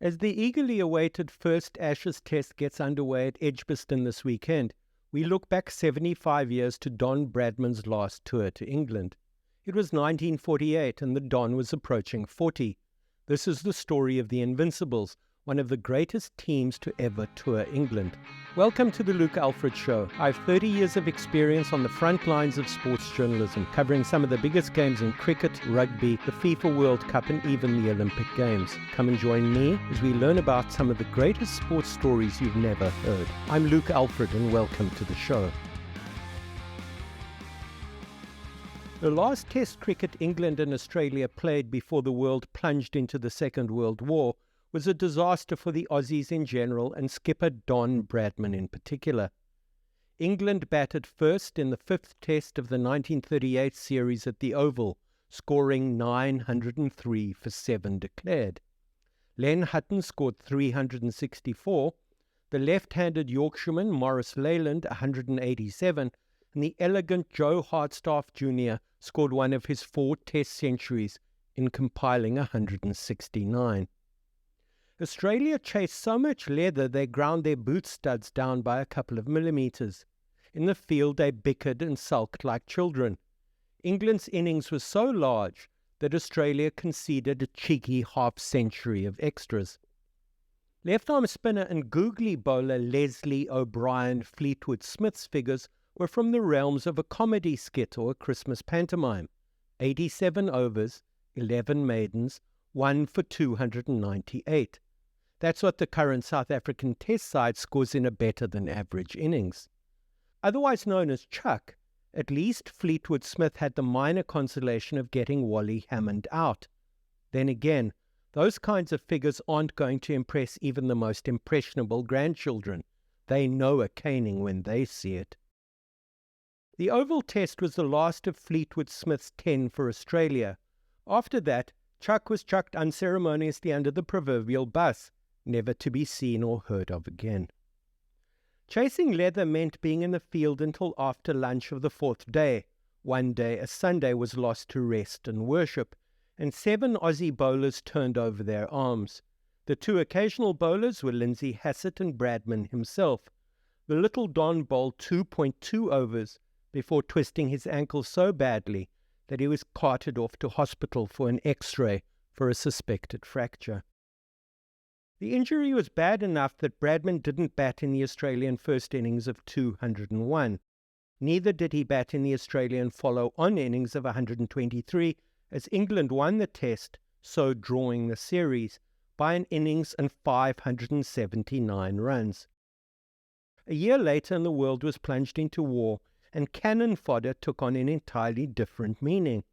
As the eagerly awaited first Ashes Test gets underway at Edgbaston this weekend, we look back 75 years to Don Bradman's last tour to England. It was 1948 and the Don was approaching 40. This is the story of the Invincibles, one of the greatest teams to ever tour England. Welcome to the Luke Alfred Show. I have 30 years of experience on the front lines of sports journalism, covering some of the biggest games in cricket, rugby, the FIFA World Cup and even the Olympic Games. Come and join me as we learn about some of the greatest sports stories you've never heard. I'm Luke Alfred and welcome to the show. The last Test cricket England and Australia played before the world plunged into the Second World War was a disaster for the Aussies in general and skipper Don Bradman in particular. England batted first in the fifth Test of the 1938 series at the Oval, scoring 903 for 7 declared. Len Hutton scored 364, the left-handed Yorkshireman Maurice Leyland 187, and the elegant Joe Hartstaff Jr. scored one of his 4 Test centuries in compiling 169. Australia chased so much leather they ground their boot studs down by a couple of millimetres. In the field they bickered and sulked like children. England's innings was so large that Australia conceded a cheeky half-century of extras. Left-arm spinner and googly bowler Leslie O'Brien Fleetwood Smith's figures were from the realms of a comedy skit or a Christmas pantomime. 87 overs, 11 maidens, 1 for 298. That's what the current South African Test side scores in a better-than-average innings. Otherwise known as Chuck, at least Fleetwood Smith had the minor consolation of getting Wally Hammond out. Then again, those kinds of figures aren't going to impress even the most impressionable grandchildren. They know a caning when they see it. The Oval Test was the last of Fleetwood Smith's 10 for Australia. After that, Chuck was chucked unceremoniously under the proverbial bus, never to be seen or heard of again. Chasing leather meant being in the field until after lunch of the 4th day. One day, a Sunday, was lost to rest and worship, and 7 Aussie bowlers turned over their arms. The 2 occasional bowlers were Lindsay Hassett and Bradman himself. The little Don bowled 2.2 overs before twisting his ankle so badly that he was carted off to hospital for an X-ray for a suspected fracture. The injury was bad enough that Bradman didn't bat in the Australian first innings of 201. Neither did he bat in the Australian follow-on innings of 123, as England won the Test, so drawing the series, by an innings and 579 runs. A year later, and the world was plunged into war, and cannon fodder took on an entirely different meaning.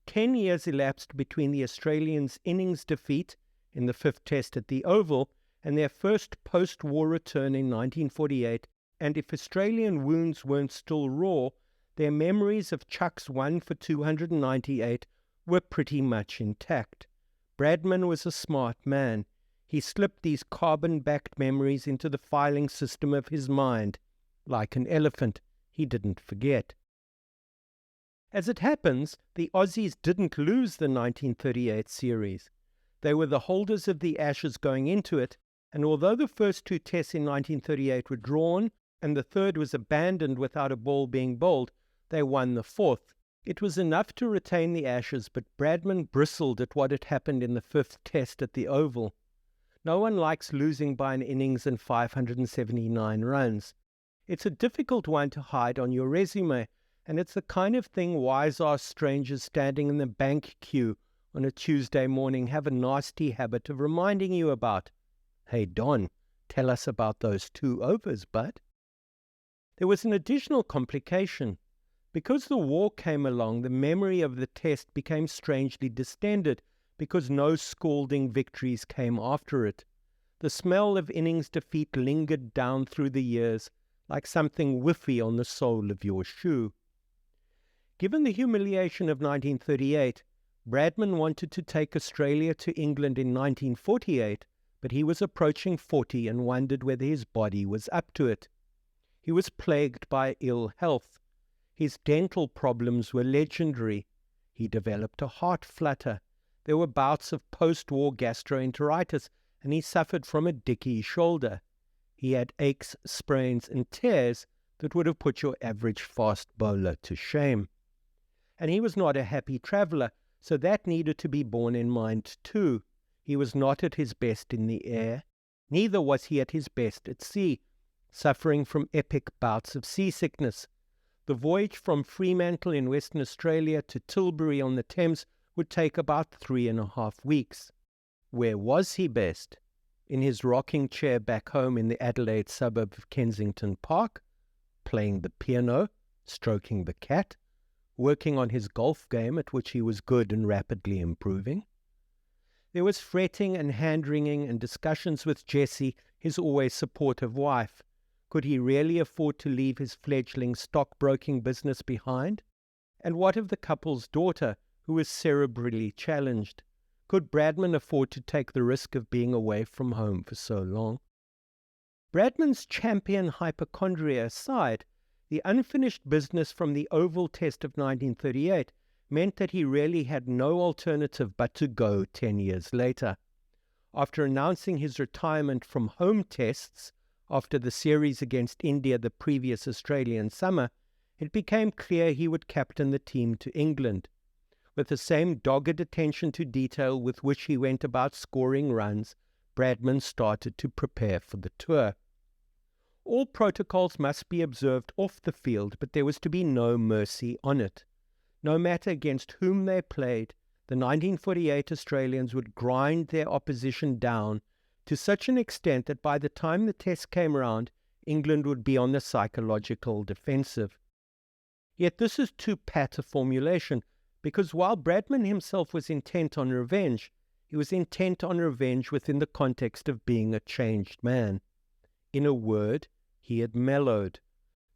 10 years elapsed between the Australians' innings defeat in the 5th Test at the Oval and their first post-war return in 1948, and if Australian wounds weren't still raw, their memories of Chuck's 1 for 298 were pretty much intact. Bradman was a smart man. He slipped these carbon-backed memories into the filing system of his mind. Like an elephant, he didn't forget. As it happens, the Aussies didn't lose the 1938 series. They were the holders of the Ashes going into it, and although the first 2 Tests in 1938 were drawn and the third was abandoned without a ball being bowled, they won the 4th. It was enough to retain the Ashes, but Bradman bristled at what had happened in the 5th Test at the Oval. No one likes losing by an innings and 579 runs. It's a difficult one to hide on your resume, and it's the kind of thing wise-ass strangers standing in the bank queue on a Tuesday morning have a nasty habit of reminding you about. Hey Don, tell us about those 2 overs, bud. There was an additional complication. Because the war came along, the memory of the Test became strangely distended because no scalding victories came after it. The smell of innings defeat lingered down through the years like something whiffy on the sole of your shoe. Given the humiliation of 1938, Bradman wanted to take Australia to England in 1948, but he was approaching 40 and wondered whether his body was up to it. He was plagued by ill health. His dental problems were legendary. He developed a heart flutter. There were bouts of post-war gastroenteritis, and he suffered from a dicky shoulder. He had aches, sprains, and tears that would have put your average fast bowler to shame. And he was not a happy traveller, so that needed to be borne in mind too. He was not at his best in the air, neither was he at his best at sea, suffering from epic bouts of seasickness. The voyage from Fremantle in Western Australia to Tilbury on the Thames would take about 3.5 weeks. Where was he best? In his rocking chair back home in the Adelaide suburb of Kensington Park, playing the piano, stroking the cat, working on his golf game at which he was good and rapidly improving. There was fretting and hand-wringing and discussions with Jessie, his always supportive wife. Could he really afford to leave his fledgling stockbroking business behind? And what of the couple's daughter, who was cerebrally challenged? Could Bradman afford to take the risk of being away from home for so long? Bradman's champion hypochondria aside, the unfinished business from the Oval Test of 1938 meant that he really had no alternative but to go 10 years later. After announcing his retirement from home tests after the series against India the previous Australian summer, it became clear he would captain the team to England. With the same dogged attention to detail with which he went about scoring runs, Bradman started to prepare for the tour. All protocols must be observed off the field, but there was to be no mercy on it. No matter against whom they played, the 1948 Australians would grind their opposition down to such an extent that by the time the test came round, England would be on the psychological defensive. Yet this is too pat a formulation, because while Bradman himself was intent on revenge, he was intent on revenge within the context of being a changed man. In a word, he had mellowed.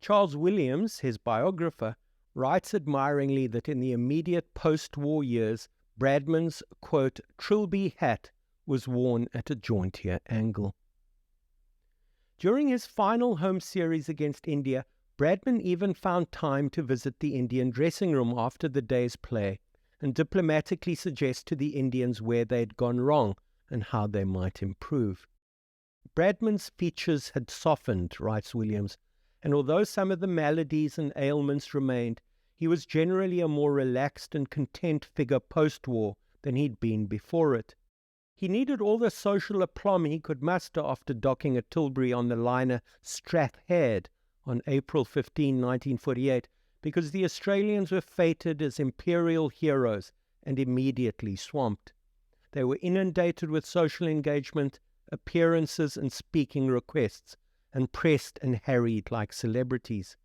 Charles Williams, his biographer, writes admiringly that in the immediate post-war years, Bradman's, quote, Trilby hat was worn at a jauntier angle. During his final home series against India, Bradman even found time to visit the Indian dressing room after the day's play and diplomatically suggest to the Indians where they'd gone wrong and how they might improve. Bradman's features had softened, writes Williams, and although some of the maladies and ailments remained, he was generally a more relaxed and content figure post-war than he'd been before it. He needed all the social aplomb he could muster after docking at Tilbury on the liner Strathhead on April 15, 1948, because the Australians were fated as imperial heroes and immediately swamped. They were inundated with social engagement, appearances and speaking requests, and pressed and harried like celebrities.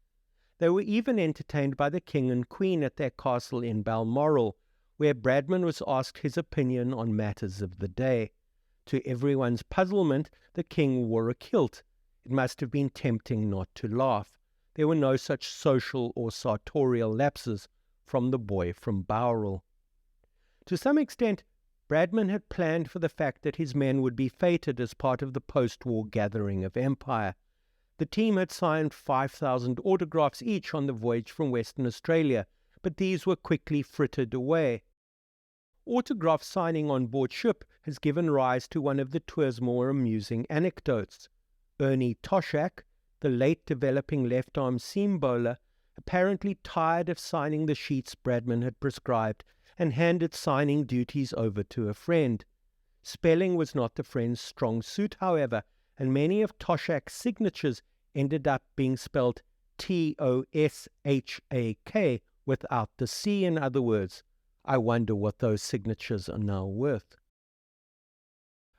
They were even entertained by the King and Queen at their castle in Balmoral, where Bradman was asked his opinion on matters of the day. To everyone's puzzlement, the King wore a kilt. It must have been tempting not to laugh. There were no such social or sartorial lapses from the boy from Bowral. To some extent, Bradman had planned for the fact that his men would be fated as part of the post-war gathering of empire. The team had signed 5,000 autographs each on the voyage from Western Australia, but these were quickly frittered away. Autograph signing on board ship has given rise to one of the tour's more amusing anecdotes. Ernie Toshak, the late developing left-arm seam bowler, apparently tired of signing the sheets Bradman had prescribed, and handed signing duties over to a friend. Spelling was not the friend's strong suit, however, and many of Toshak's signatures ended up being spelled Toshak without the C, in other words. I wonder what those signatures are now worth.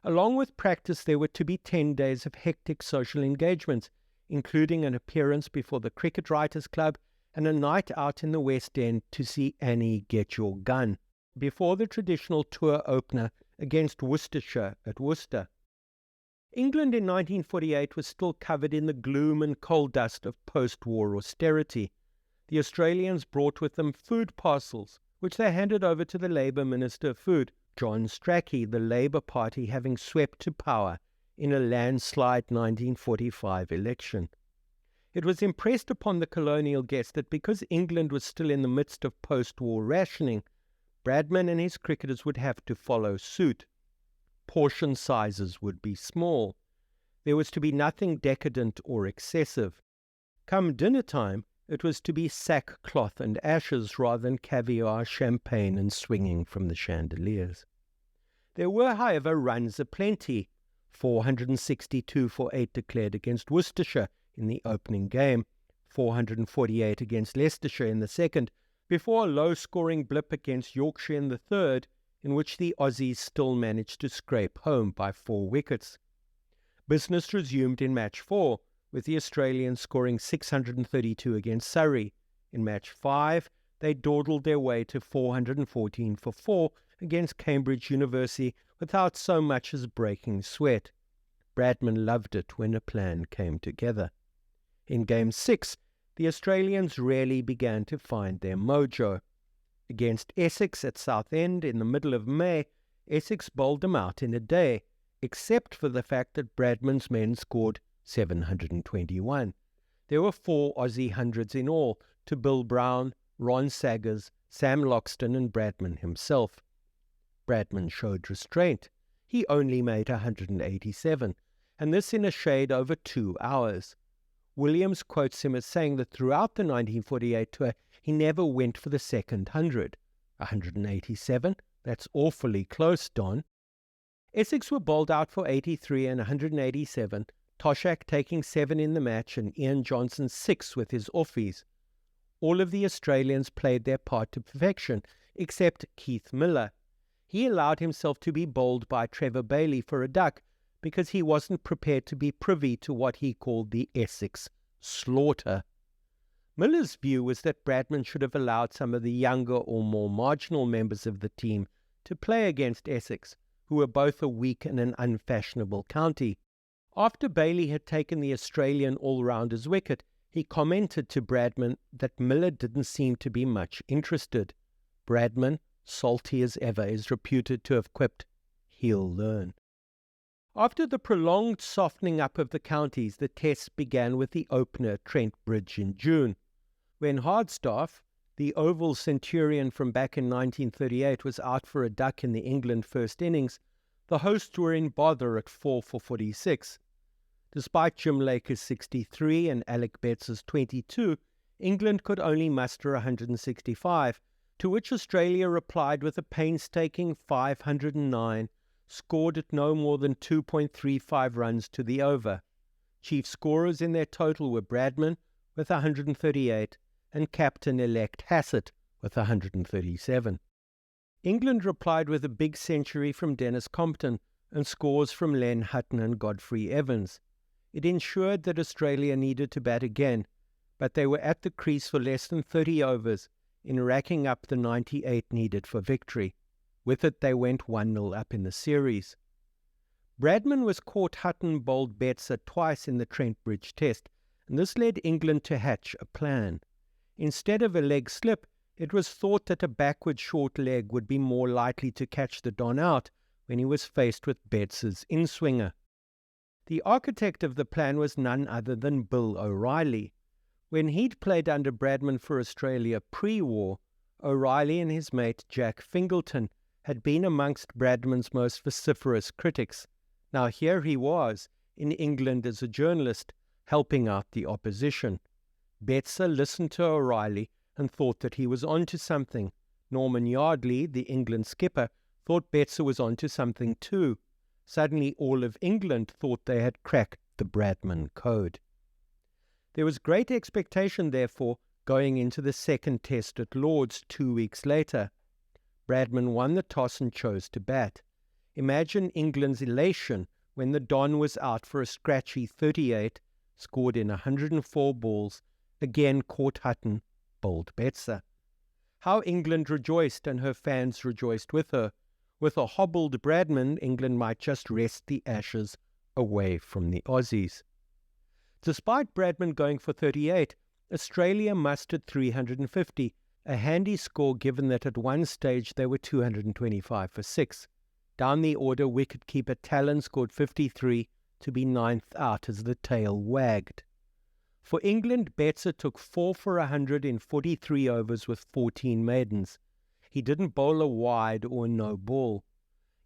Along with practice, there were to be 10 days of hectic social engagements, including an appearance before the Cricket Writers' Club and a night out in the West End to see Annie Get Your Gun, before the traditional tour opener against Worcestershire at Worcester. England in 1948 was still covered in the gloom and coal dust of post-war austerity. The Australians brought with them food parcels, which they handed over to the Labour Minister of Food, John Strachey, the Labour Party having swept to power in a landslide 1945 election. It was impressed upon the colonial guest that because England was still in the midst of post-war rationing, Bradman and his cricketers would have to follow suit. portion sizes would be small. There was to be nothing decadent or excessive. Come dinner time, it was to be sackcloth and ashes rather than caviar, champagne, and swinging from the chandeliers. There were, however, runs aplenty. 462 for 8 declared against Worcestershire in the opening game, 448 against Leicestershire in the second, before a low-scoring blip against Yorkshire in the third, in which the Aussies still managed to scrape home by 4 wickets. Business resumed in match 4, with the Australians scoring 632 against Surrey. In match 5, they dawdled their way to 414 for 4 against Cambridge University without so much as breaking sweat. Bradman loved it when a plan came together. In Game 6, the Australians really began to find their mojo. Against Essex at Southend in the middle of May, Essex bowled them out in a day, except for the fact that Bradman's men scored 721. There were 4 Aussie hundreds in all to Bill Brown, Ron Saggers, Sam Loxton and Bradman himself. Bradman showed restraint. He only made 187, and this in a shade over 2 hours. Williams quotes him as saying that throughout the 1948 tour, he never went for the second 100. 187? That's awfully close, Don. Essex were bowled out for 83 and 187, Toshak taking 7 in the match and Ian Johnson 6 with his offies. All of the Australians played their part to perfection, except Keith Miller. He allowed himself to be bowled by Trevor Bailey for a duck because he wasn't prepared to be privy to what he called the Essex slaughter. Miller's view was that Bradman should have allowed some of the younger or more marginal members of the team to play against Essex, who were both a weak and an unfashionable county. After Bailey had taken the Australian all-rounder's wicket, he commented to Bradman that Miller didn't seem to be much interested. Bradman, salty as ever, is reputed to have quipped, "He'll learn." After the prolonged softening up of the counties, the tests began with the opener at Trent Bridge in June. When Hardstaff, the Oval Centurion from back in 1938, was out for a duck in the England first innings, the hosts were in bother at 4 for 46. Despite Jim Laker's 63 and Alec Betts's 22, England could only muster 165, to which Australia replied with a painstaking 509, scored at no more than 2.35 runs to the over. Chief scorers in their total were Bradman with 138 and captain-elect Hassett with 137. England replied with a big century from Dennis Compton and scores from Len Hutton and Godfrey Evans. It ensured that Australia needed to bat again, but they were at the crease for less than 30 overs in racking up the 98 needed for victory. With it, they went 1-0 up in the series. Bradman was caught Hutton bowled Betts twice in the Trent Bridge Test, and this led England to hatch a plan. Instead of a leg slip, it was thought that a backward short leg would be more likely to catch the Don out when he was faced with Betts's in-swinger. The architect of the plan was none other than Bill O'Reilly. When he'd played under Bradman for Australia pre-war, O'Reilly and his mate Jack Fingleton had been amongst Bradman's most vociferous critics. Now here he was, in England as a journalist, helping out the opposition. Betts listened to O'Reilly and thought that he was onto something. Norman Yardley, the England skipper, thought Betts was onto something too. Suddenly all of England thought they had cracked the Bradman code. There was great expectation, therefore, going into the second test at Lord's 2 weeks later. Bradman won the toss and chose to bat. Imagine England's elation when the Don was out for a scratchy 38, scored in 104 balls, again caught Hutton, bowled Betts. How England rejoiced, and her fans rejoiced with her. With a hobbled Bradman, England might just wrest the Ashes away from the Aussies. Despite Bradman going for 38, Australia mustered 350, a handy score given that at one stage they were 225 for 6. Down the order, wicketkeeper Talon scored 53 to be 9th out as the tail wagged. For England, Betts took 4 for 100 in 43 overs with 14 maidens. He didn't bowl a wide or no ball.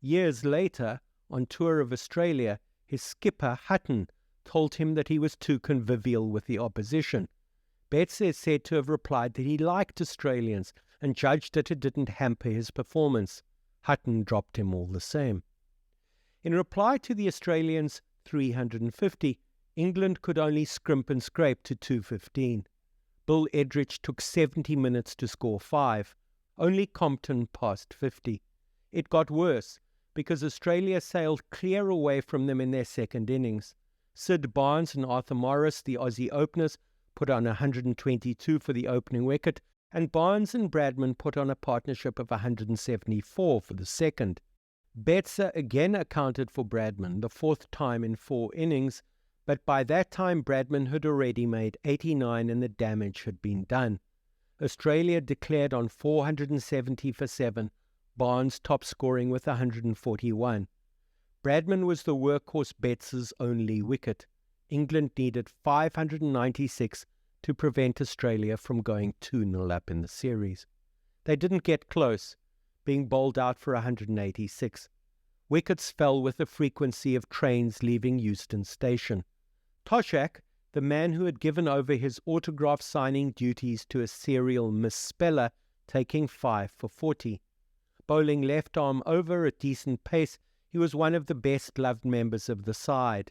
Years later, on tour of Australia, his skipper, Hutton, told him that he was too convivial with the opposition. Betts is said to have replied that he liked Australians and judged that it didn't hamper his performance. Hutton dropped him all the same. In reply to the Australians' 350, England could only scrimp and scrape to 215. Bill Edrich took 70 minutes to score 5. Only Compton passed 50. It got worse because Australia sailed clear away from them in their second innings. Sid Barnes and Arthur Morris, the Aussie openers, put on 122 for the opening wicket, and Barnes and Bradman put on a partnership of 174 for the second. Betzer again accounted for Bradman, the fourth time in 4 innings, but by that time Bradman had already made 89 and the damage had been done. Australia declared on 470 for 7, Barnes top scoring with 141. Bradman was the workhorse Betz's only wicket. England needed 596 to prevent Australia from going 2-0 up in the series. They didn't get close, being bowled out for 186. Wickets fell with the frequency of trains leaving Euston Station. Toshak, the man who had given over his autograph signing duties to a serial misspeller, taking 5 for 40. Bowling left arm over at decent pace, he was one of the best-loved members of the side.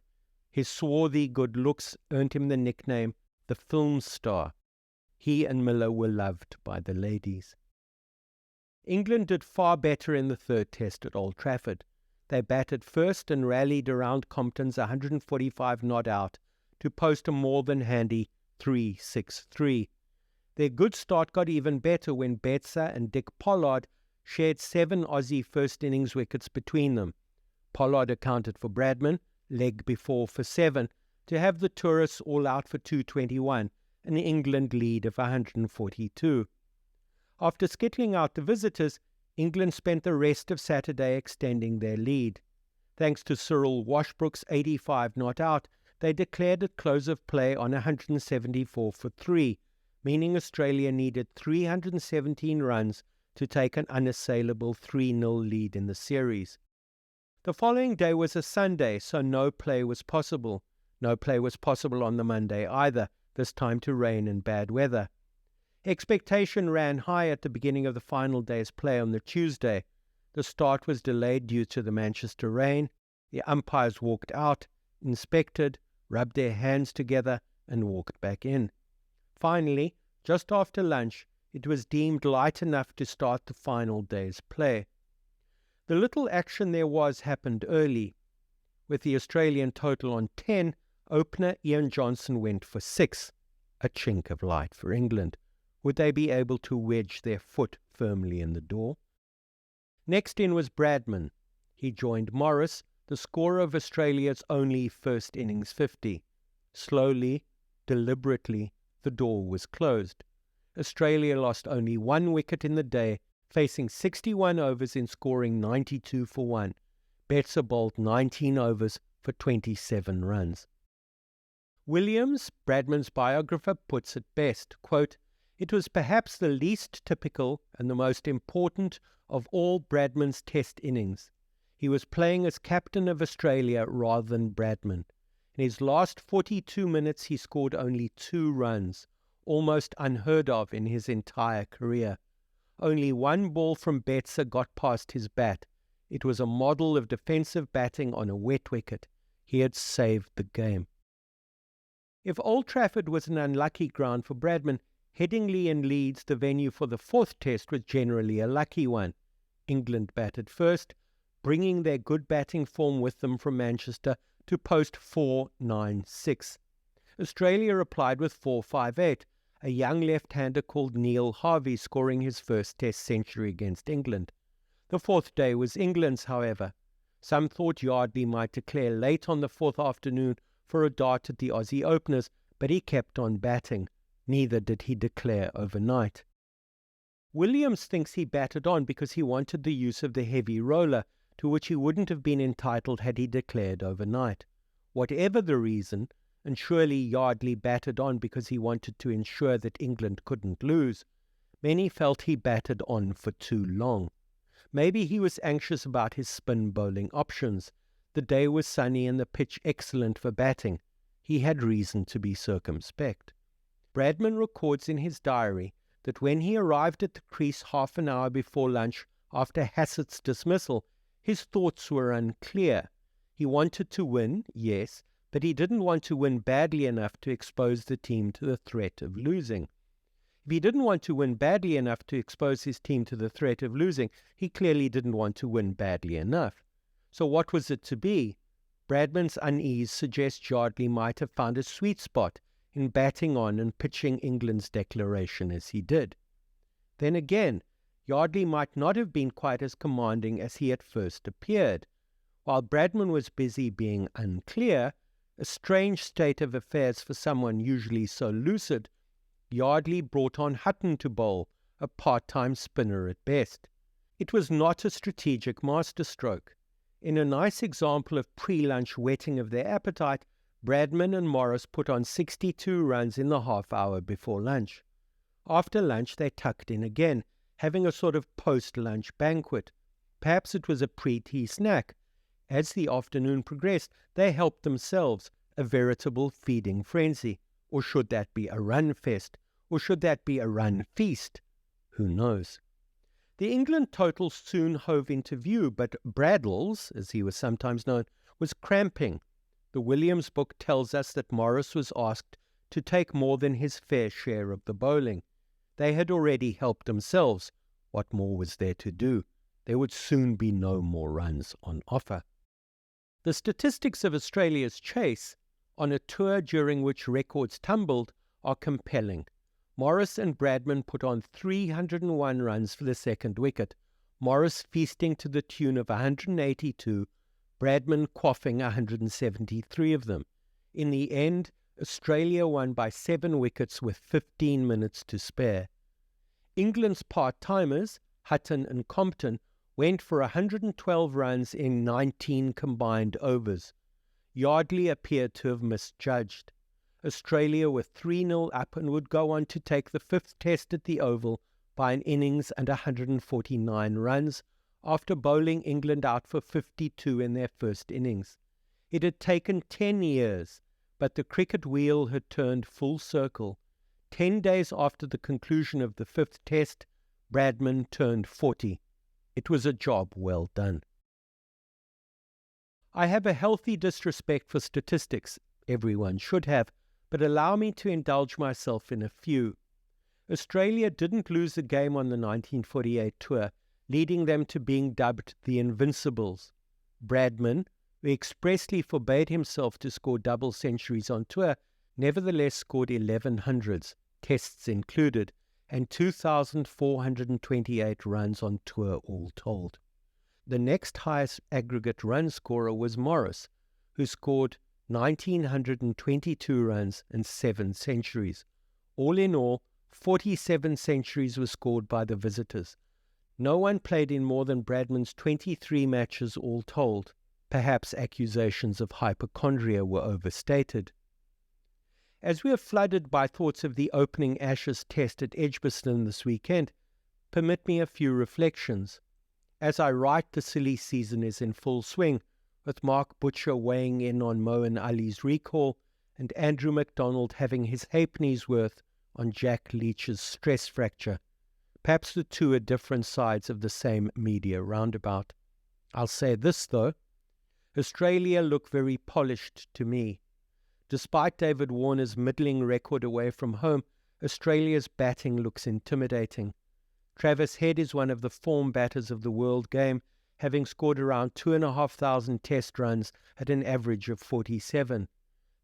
His swarthy good looks earned him the nickname the film star. He and Miller were loved by the ladies. England did far better in the third test at Old Trafford. They batted first and rallied around Compton's 145 not out to post a more than handy 3-6-3. Their good start got even better when Betzer and Dick Pollard shared 7 Aussie first innings wickets between them. Pollard accounted for Bradman, leg before for 7, to have the tourists all out for 221, an England lead of 142. After skittling out the visitors, England spent the rest of Saturday extending their lead. Thanks to Cyril Washbrook's 85 not out, they declared at close of play on 174 for 3, meaning Australia needed 317 runs to take an unassailable 3-0 lead in the series. The following day was a Sunday, so no play was possible. No play was possible on the Monday either, this time to rain and bad weather. Expectation ran high at the beginning of the final day's play on the Tuesday. The start was delayed due to the Manchester rain. The umpires walked out, inspected, rubbed their hands together, and walked back in. Finally, just after lunch, it was deemed light enough to start the final day's play. The little action there was happened early. With the Australian total on 10, opener Ian Johnson went for 6, a chink of light for England. Would they be able to wedge their foot firmly in the door? Next in was Bradman. He joined Morris, the scorer of Australia's only first innings 50. Slowly, deliberately, the door was closed. Australia lost only 1 wicket in the day, facing 61 overs in scoring 92 for 1. Betzer bowled 19 overs for 27 runs. Williams, Bradman's biographer, puts it best, quote, "It was perhaps the least typical and the most important of all Bradman's test innings. He was playing as captain of Australia rather than Bradman. In his last 42 minutes he scored only 2 runs, almost unheard of in his entire career. Only 1 ball from Betzer got past his bat. It was a model of defensive batting on a wet wicket. He had saved the game." If Old Trafford was an unlucky ground for Bradman, Headingley and Leeds, the venue for the 4th test, was generally a lucky one. England batted first, bringing their good batting form with them from Manchester to post 4-9-6. Australia replied with 4-5-8, a young left-hander called Neil Harvey scoring his first test century against England. The 4th day was England's, however. Some thought Yardley might declare late on the 4th afternoon for a dart at the Aussie openers, but he kept on batting. Neither did he declare overnight. Williams thinks he batted on because he wanted the use of the heavy roller, to which he wouldn't have been entitled had he declared overnight. Whatever the reason, and surely Yardley batted on because he wanted to ensure that England couldn't lose, many felt he batted on for too long. Maybe he was anxious about his spin bowling options. The day was sunny and the pitch excellent for batting. He had reason to be circumspect. Bradman records in his diary that when he arrived at the crease half an hour before lunch after Hassett's dismissal, his thoughts were unclear. He wanted to win, yes, but he didn't want to win badly enough to expose the team to the threat of losing. If he didn't want to win badly enough to expose his team to the threat of losing, he clearly didn't want to win badly enough. So what was it to be? Bradman's unease suggests Yardley might have found a sweet spot in batting on and pitching England's declaration as he did. Then again, Yardley might not have been quite as commanding as he at first appeared. While Bradman was busy being unclear, a strange state of affairs for someone usually so lucid, Yardley brought on Hutton to bowl, a part-time spinner at best. It was not a strategic masterstroke. In a nice example of pre-lunch whetting of their appetite, Bradman and Morris put on 62 runs in the half hour before lunch. After lunch they tucked in again, having a sort of post-lunch banquet. Perhaps it was a pre-tea snack. As the afternoon progressed, they helped themselves, a veritable feeding frenzy. Or should that be a run fest? Or should that be a run feast? Who knows? The England total soon hove into view, but Braddles, as he was sometimes known, was cramping. The Williams book tells us that Morris was asked to take more than his fair share of the bowling. They had already helped themselves. What more was there to do? There would soon be no more runs on offer. The statistics of Australia's chase, on a tour during which records tumbled, are compelling. Morris and Bradman put on 301 runs for the second wicket, Morris feasting to the tune of 182, Bradman quaffing 173 of them. In the end, Australia won by 7 wickets with 15 minutes to spare. England's part-timers, Hutton and Compton, went for 112 runs in 19 combined overs. Yardley appeared to have misjudged. Australia were 3-0 up and would go on to take the 5th test at the Oval by an innings and 149 runs after bowling England out for 52 in their first innings. It had taken 10 years, but the cricket wheel had turned full circle. 10 days after the conclusion of the 5th test, Bradman turned 40. It was a job well done. I have a healthy disrespect for statistics. Everyone should have, but allow me to indulge myself in a few. Australia didn't lose a game on the 1948 tour, leading them to being dubbed the Invincibles. Bradman, who expressly forbade himself to score double centuries on tour, nevertheless scored 11 hundreds, tests included, and 2,428 runs on tour all told. The next highest aggregate run scorer was Morris, who scored 1,922 runs and 7 centuries. All in all, 47 centuries were scored by the visitors. No one played in more than Bradman's 23 matches all told. Perhaps accusations of hypochondria were overstated. As we are flooded by thoughts of the opening Ashes test at Edgbaston this weekend, permit me a few reflections. As I write, the silly season is in full swing, with Mark Butcher weighing in on Moeen Ali's recall and Andrew MacDonald having his halfpenny's worth on Jack Leach's stress fracture. Perhaps the two are different sides of the same media roundabout. I'll say this, though. Australia look very polished to me. Despite David Warner's middling record away from home, Australia's batting looks intimidating. Travis Head is one of the form batters of the world game, having scored around 2,500 test runs at an average of 47.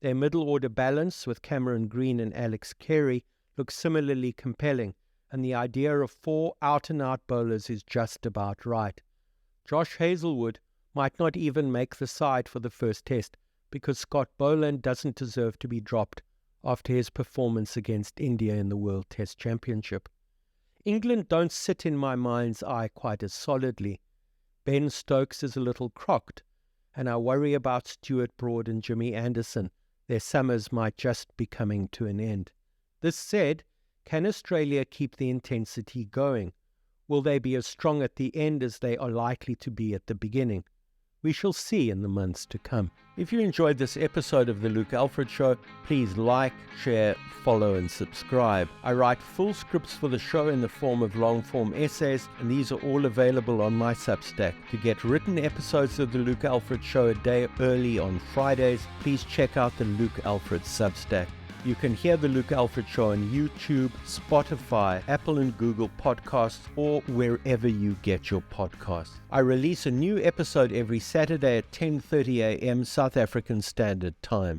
Their middle order balance with Cameron Green and Alex Carey looks similarly compelling, and the idea of 4 out-and-out bowlers is just about right. Josh Hazlewood might not even make the side for the first test because Scott Boland doesn't deserve to be dropped after his performance against India in the World Test Championship. England don't sit in my mind's eye quite as solidly. Ben Stokes is a little crocked, and I worry about Stuart Broad and Jimmy Anderson. Their summers might just be coming to an end. This said, can Australia keep the intensity going? Will they be as strong at the end as they are likely to be at the beginning? we shall see in the months to come. If you enjoyed this episode of The Luke Alfred Show, please like, share, follow, and subscribe. I write full scripts for the show in the form of long-form essays, and these are all available on my Substack. To get written episodes of The Luke Alfred Show a day early on Fridays, please check out the Luke Alfred Substack. You can hear The Luke Alfred Show on YouTube, Spotify, Apple and Google Podcasts, or wherever you get your podcasts. I release a new episode every Saturday at 10:30 a.m. South African Standard Time.